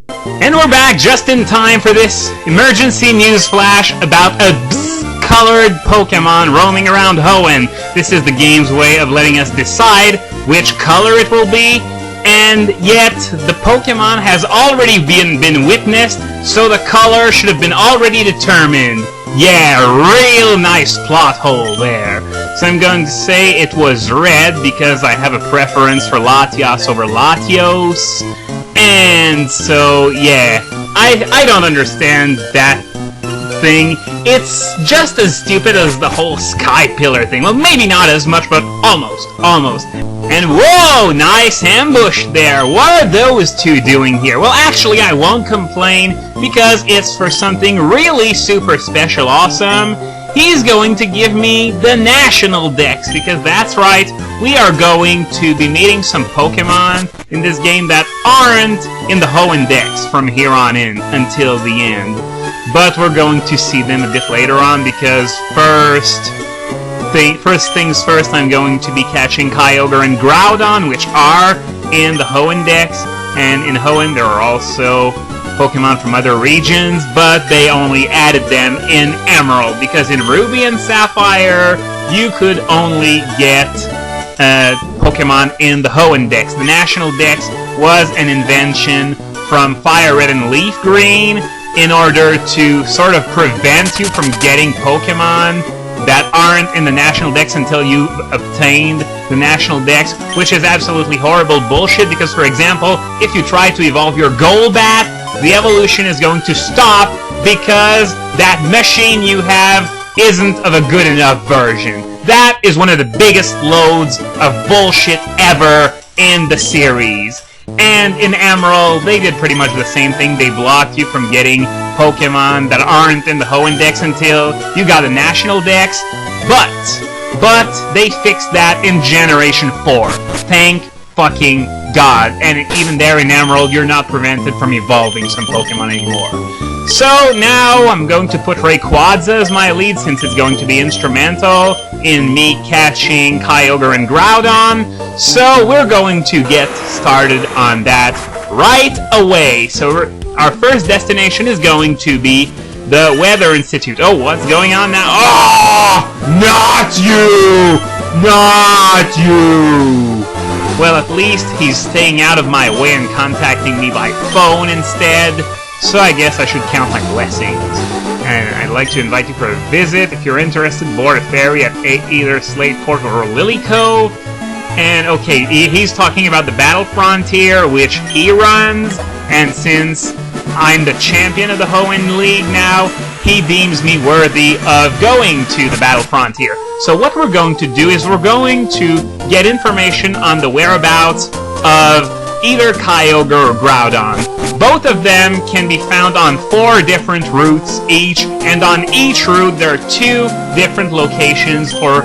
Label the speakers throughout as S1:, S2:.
S1: And we're back just in time for this emergency news flash about a colored Pokemon roaming around Hoenn. This is the game's way of letting us decide which color it will be, and yet the Pokemon has already been witnessed, so the color should have been already determined. Yeah, real nice plot hole there. So I'm going to say it was red because I have a preference for Latias over Latios. And so, yeah, I don't understand that thing. It's just as stupid as the whole Sky Pillar thing. Well, maybe not as much, but almost. And whoa, nice ambush there. What are those two doing here? Well, actually, I won't complain because it's for something really super special awesome. He's going to give me the National Dex, because that's right, we are going to be meeting some Pokemon in this game that aren't in the Hoenn Dex from here on in until the end. But we're going to see them a bit later on, because first things first, I'm going to be catching Kyogre and Groudon, which are in the Hoenn Dex, and in Hoenn there are also Pokemon from other regions, but they only added them in Emerald, because in Ruby and Sapphire, you could only get Pokemon in the Hoenn Dex. The National Dex was an invention from Fire Red and Leaf Green in order to sort of prevent you from getting Pokemon that aren't in the National Dex until you obtained the National Dex, which is absolutely horrible bullshit, because, for example, if you try to evolve your Golbat, the evolution is going to stop because that machine you have isn't of a good enough version. That is one of the biggest loads of bullshit ever in the series. And in Emerald, they did pretty much the same thing. They blocked you from getting Pokemon that aren't in the Hoenn Dex until you got a National Dex. But they fixed that in Generation 4. Thank fucking God. And even there in Emerald, you're not prevented from evolving some Pokemon anymore. So now I'm going to put Rayquaza as my lead, since it's going to be instrumental in me catching Kyogre and Groudon. So we're going to get started on that right away. So our first destination is going to be the Weather Institute. Oh, what's going on now? Oh, not you! Not you! Well, at least he's staying out of my way and contacting me by phone instead. So I guess I should count my blessings. And I'd like to invite you for a visit. If you're interested, board a ferry at either Slateport or Lily Cove. And okay, he's talking about the Battle Frontier, which he runs. And since I'm the champion of the Hoenn League now, he deems me worthy of going to the Battle Frontier. So what we're going to do is we're going to get information on the whereabouts of either Kyogre or Groudon. Both of them can be found on 4 different routes each, and on each route there are 2 different locations for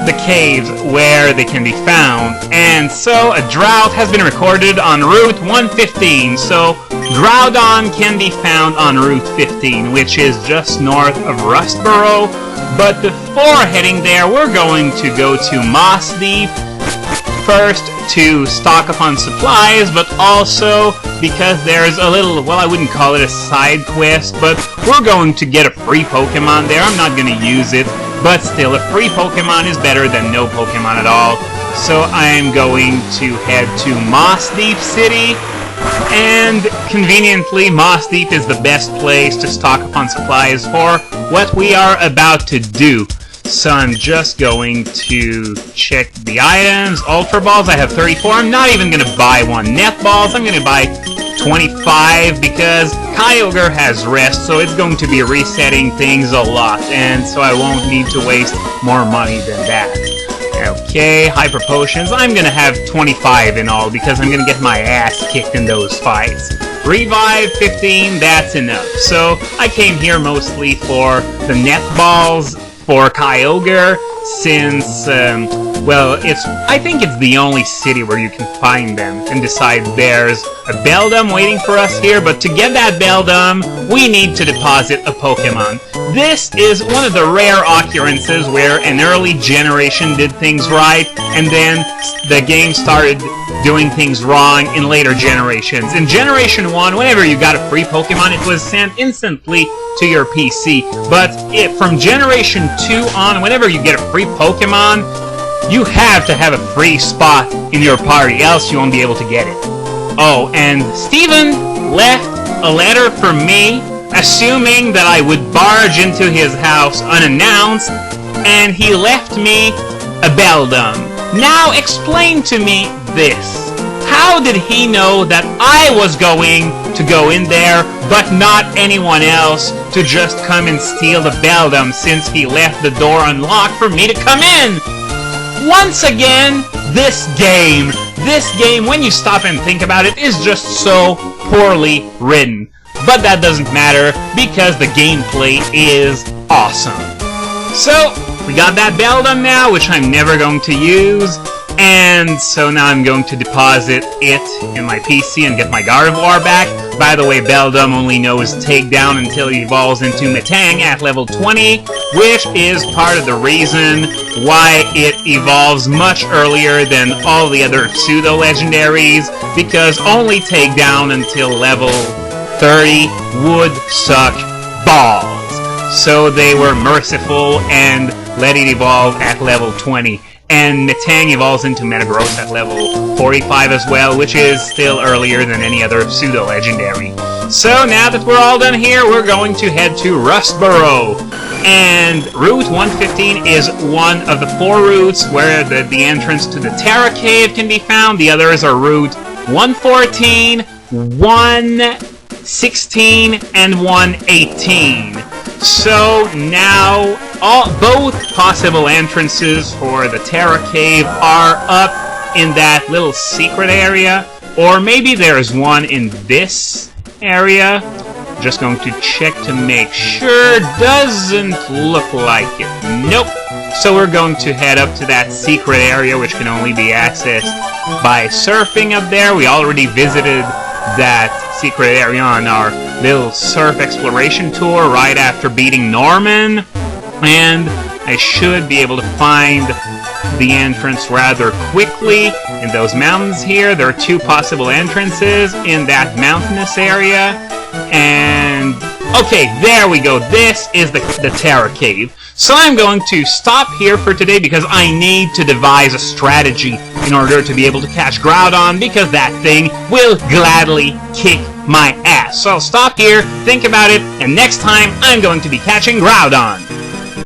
S1: the caves where they can be found. And so a drought has been recorded on Route 115, so Groudon can be found on Route 15, which is just north of Rustboro. But before heading there, we're going to go to Moss Deep first to stock up on supplies, but also because there's a little, well, I wouldn't call it a side quest, but we're going to get a free Pokemon there. I'm not going to use it, but still, a free Pokemon is better than no Pokemon at all. So I'm going to head to Moss Deep City, and conveniently, Moss Deep is the best place to stock up on supplies for what we are about to do. So I'm just going to check the items. Ultra Balls, I have 34. I'm not even going to buy one. Net Balls, I'm going to buy 25 because Kyogre has rest, so it's going to be resetting things a lot, and so I won't need to waste more money than that. Okay, Hyper Potions, I'm going to have 25 in all because I'm going to get my ass kicked in those fights. Revive 15, that's enough. So I came here mostly for the Net Balls for Kyogre, since, well, I think it's the only city where you can find them, and besides there's a Beldum waiting for us here, but to get that Beldum, we need to deposit a Pokemon. This is one of the rare occurrences where an early generation did things right, and then the game started doing things wrong in later generations. In Generation 1, whenever you got a free Pokemon, it was sent instantly to your PC. But from Generation 2 on, whenever you get a free Pokemon, you have to have a free spot in your party, else you won't be able to get it. Oh, and Steven left a letter for me, assuming that I would barge into his house unannounced, and he left me a Beldum. Now explain to me this. How did he know that I was going to go in there, but not anyone else to just come and steal the Beldum, since he left the door unlocked for me to come in? Once again, this game, when you stop and think about it, is just so poorly written. But that doesn't matter, because the gameplay is awesome. So, we got that Beldum now, which I'm never going to use, and so now I'm going to deposit it in my PC and get my Gardevoir back. By the way, Beldum only knows Takedown until he evolves into Metang at level 20, which is part of the reason why it evolves much earlier than all the other pseudo-legendaries, because only Takedown until level 30 would suck balls. So they were merciful and let it evolve at level 20. And Metang evolves into Metagross at level 45 as well, which is still earlier than any other pseudo-legendary. So now that we're all done here, we're going to head to Rustboro. And Route 115 is one of the 4 routes where the entrance to the Terra Cave can be found. The others are Route 114, 116, and 118. So now, both possible entrances for the Terra Cave are up in that little secret area, or maybe there's one in this area. Just going to check to make sure. Doesn't look like it. Nope. So we're going to head up to that secret area, which can only be accessed by surfing up there. We already visited that secret area on our little surf exploration tour right after beating Norman, and I should be able to find the entrance rather quickly in those mountains here. There are 2 possible entrances in that mountainous area, and okay, there we go. This is the Terra Cave. So I'm going to stop here for today because I need to devise a strategy in order to be able to catch Groudon, because that thing will gladly kick my ass. So I'll stop here, think about it, and next time I'm going to be catching Groudon.